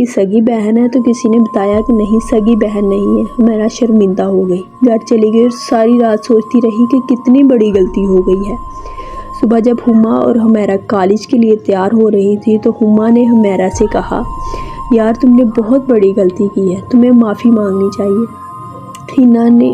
کی سگی بہن ہے، تو کسی نے بتایا کہ نہیں، سگی بہن نہیں ہے۔ حمیرہ شرمندہ ہو گئی، گھر چلی گئی اور ساری رات سوچتی رہی کہ کتنی بڑی غلطی ہو گئی ہے۔ صبح جب ہما اور حمیرہ کالج کے لیے تیار ہو رہی تھی تو ہما نے حمیرہ سے کہا، یار تم نے بہت بڑی غلطی کی ہے، تمہیں معافی مانگنی چاہیے۔ ہنا نے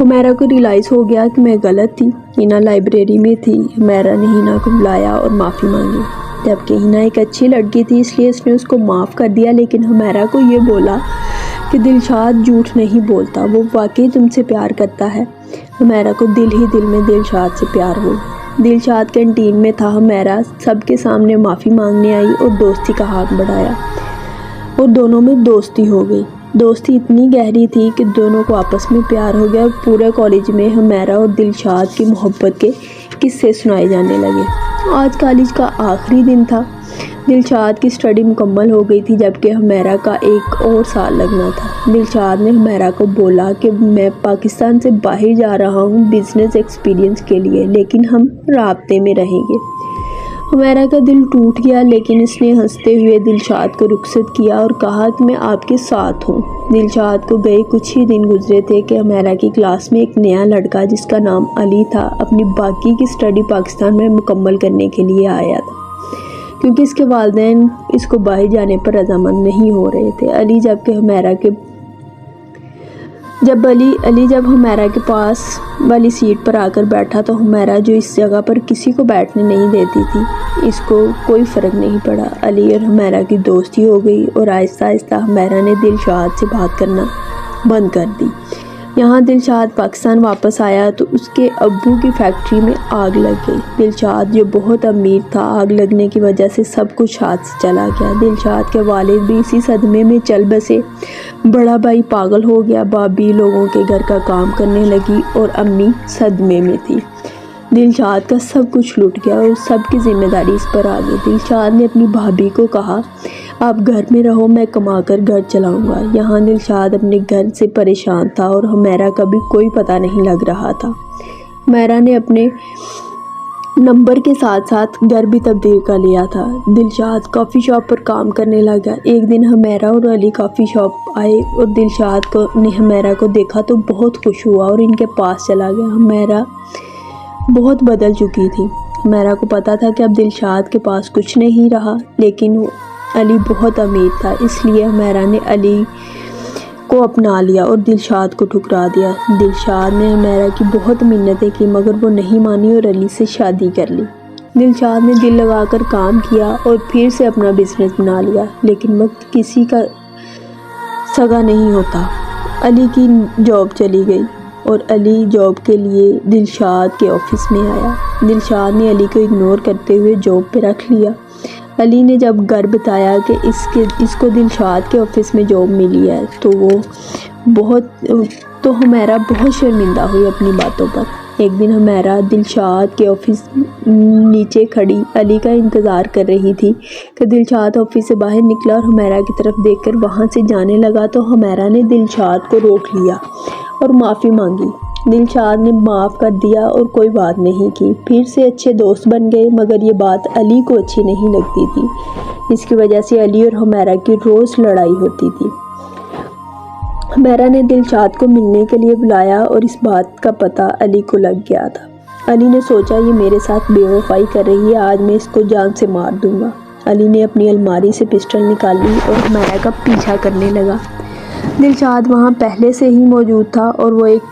حمیرہ کو ریلائز ہو گیا کہ میں غلط تھی۔ ہنا لائبریری میں تھی، حمیرہ نے ہنا کو بلایا اور معافی مانگی۔ جبکہ ہنا ایک اچھی لڑکی تھی اس لیے اس نے اس کو معاف کر دیا، لیکن حمیرہ کو یہ بولا کہ دلشاد جھوٹ نہیں بولتا، وہ واقعی تم سے پیار کرتا ہے۔ حمیرہ کو دل ہی دل میں دلشاد سے پیار ہو۔ دلشاد کینٹین میں تھا، حمیرہ سب کے سامنے معافی مانگنے آئی اور دوستی کا ہاتھ بڑھایا اور دونوں میں دوستی ہو گئی۔ دوستی اتنی گہری تھی کہ دونوں کو آپس میں پیار ہو گیا اور پورے کالج میں حمیرہ اور دلشاد کی محبت کے قصے سنائے جانے لگے۔ آج کالج کا آخری دن تھا۔ دلشاد کی اسٹڈی مکمل ہو گئی تھی جبکہ حمیرہ کا ایک اور سال لگنا تھا۔ دلشاد نے حمیرہ کو بولا کہ میں پاکستان سے باہر جا رہا ہوں بزنس ایکسپیرینس کے لیے، لیکن ہم رابطے میں رہیں گے۔ حمیرہ کا دل ٹوٹ گیا، لیکن اس نے ہنستے ہوئے دلشاد کو رخصت کیا اور کہا کہ میں آپ کے ساتھ ہوں۔ دلشاد کو گئے کچھ ہی دن گزرے تھے کہ حمیرہ کی کلاس میں ایک نیا لڑکا جس کا نام علی تھا اپنی باقی کی اسٹڈی پاکستان میں مکمل کرنے کے لیے آیا تھا، کیونکہ اس کے والدین اس کو باہر جانے پر رضامند نہیں ہو رہے تھے۔ علی جب حمیرہ کے پاس والی سیٹ پر آ کر بیٹھا تو حمیرہ جو اس جگہ پر کسی کو بیٹھنے نہیں دیتی تھی، اس کو کوئی فرق نہیں پڑا۔ علی اور حمیرہ کی دوستی ہو گئی اور آہستہ آہستہ حمیرہ نے دلشاد سے بات کرنا بند کر دی۔ یہاں دلشاد پاکستان واپس آیا تو اس کے ابو کی فیکٹری میں آگ لگ گئی۔ دلشاد جو بہت امیر تھا، آگ لگنے کی وجہ سے سب کچھ ہاتھ سے چلا گیا۔ دلشاد کے والد بھی اسی صدمے میں چل بسے۔ بڑا بھائی پاگل ہو گیا، بھابھی لوگوں کے گھر کا کام کرنے لگی اور امی صدمے میں تھی۔ دلشاد کا سب کچھ لٹ گیا اور سب کی ذمہ داری اس پر آ گئی۔ دلشاد نے اپنی بھابھی کو کہا، آپ گھر میں رہو، میں کما کر گھر چلاؤں گا۔ یہاں دلشاد اپنے گھر سے پریشان تھا اور حمیرہ کا بھی کوئی پتہ نہیں لگ رہا تھا۔ حمیرہ نے اپنے نمبر کے ساتھ ساتھ گھر بھی تبدیل کر لیا تھا۔ دلشاد کافی شاپ پر کام کرنے لگا۔ ایک دن حمیرہ اور علی کافی شاپ آئے اور دلشاد نے حمیرہ کو دیکھا تو بہت خوش ہوا اور ان کے پاس چلا گیا۔ حمیرہ بہت بدل چکی تھی۔ حمیرہ کو پتا تھا کہ اب دلشاد کے پاس کچھ نہیں رہا، لیکن علی بہت امیر تھا، اس لیے حمیرہ نے علی کو اپنا لیا اور دلشاد کو ٹھکرا دیا۔ دلشاد نے حمیرہ کی بہت منتیں کی مگر وہ نہیں مانی اور علی سے شادی کر لی۔ دلشاد نے دل لگا کر کام کیا اور پھر سے اپنا بزنس بنا لیا، لیکن وقت کسی کا سگا نہیں ہوتا۔ علی کی جاب چلی گئی اور علی جاب کے لیے دلشاد کے آفس میں آیا۔ دلشاد نے علی کو اگنور کرتے ہوئے جاب پہ رکھ لیا۔ علی نے جب گھر بتایا کہ اس کو دلشاد کے آفس میں جاب ملی ہے تو حمیرہ بہت شرمندہ ہوئی اپنی باتوں پر۔ ایک دن حمیرہ دلشاد کے آفس نیچے کھڑی علی کا انتظار کر رہی تھی کہ دلشاد آفس سے باہر نکلا اور حمیرہ کی طرف دیکھ کر وہاں سے جانے لگا تو حمیرہ نے دلشاد کو روک لیا اور معافی مانگی۔ دلشاد نے معاف کر دیا اور کوئی بات نہیں کی، پھر سے اچھے دوست بن گئے، مگر یہ بات علی کو اچھی نہیں لگتی تھی، جس کی وجہ سے علی اور حمیرہ کی روز لڑائی ہوتی تھی۔ حمیرہ نے دلشاد کو ملنے کے لیے بلایا اور اس بات کا پتہ علی کو لگ گیا تھا۔ علی نے سوچا یہ میرے ساتھ بے وفائی کر رہی ہے، آج میں اس کو جان سے مار دوں گا۔ علی نے اپنی الماری سے پسٹل نکالی اور حمیرہ کا پیچھا کرنے لگا۔ دلشاد وہاں پہلے سے ہی موجود تھا اور وہ ایک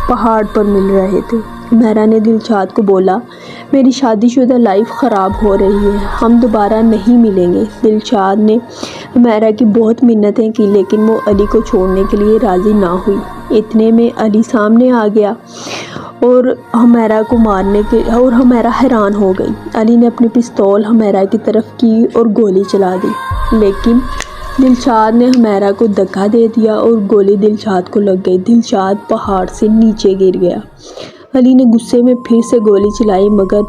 پہاڑ پر مل رہے تھے۔ حمیرہ نے دلشاد کو بولا، میری شادی شدہ لائف خراب ہو رہی ہے، ہم دوبارہ نہیں ملیں گے۔ دلشاد نے حمیرہ کی بہت منتیں کی لیکن وہ علی کو چھوڑنے کے لیے راضی نہ ہوئی۔ اتنے میں علی سامنے آ گیا اور حمیرہ حیران ہو گئی۔ علی نے اپنی پستول حمیرہ کی طرف کی اور گولی چلا دی، لیکن دلشاد نے حمیرہ کو دھکا دے دیا اور گولی دلشاد کو لگ گئی۔ دلشاد پہاڑ سے نیچے گر گیا۔ علی نے غصے میں پھر سے گولی چلائی مگر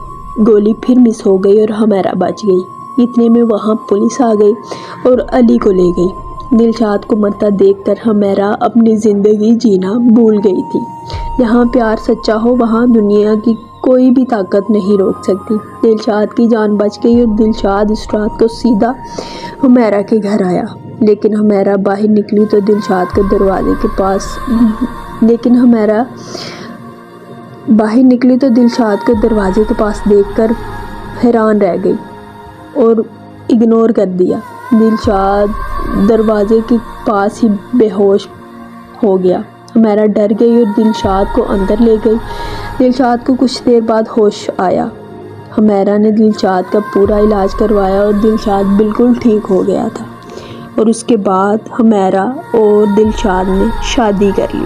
گولی پھر مس ہو گئی اور حمیرہ بچ گئی۔ اتنے میں وہاں پولیس آ گئی اور علی کو لے گئی۔ دلشاد کو مرتا دیکھ کر حمیرہ اپنی زندگی جینا بھول گئی تھی۔ جہاں پیار سچا ہو وہاں دنیا کی کوئی بھی طاقت نہیں روک سکتی۔ دلشاد کی جان بچ گئی اور دلشاد اس رات کو سیدھا حمیرہ کے گھر آیا، لیکن حمیرہ باہر نکلی تو دلشاد کو دروازے کے پاس دیکھ کر حیران رہ گئی اور اگنور کر دیا۔ دلشاد دروازے کے پاس ہی بے ہوش ہو گیا۔ حمیرہ ڈر گئی اور دلشاد کو اندر لے گئی۔ دلشاد کو کچھ دیر بعد ہوش آیا۔ حمیرہ نے دلشاد کا پورا علاج کروایا اور دلشاد بالکل ٹھیک ہو گیا تھا، اور اس کے بعد حمیرہ اور دلشاد نے شادی کر لی۔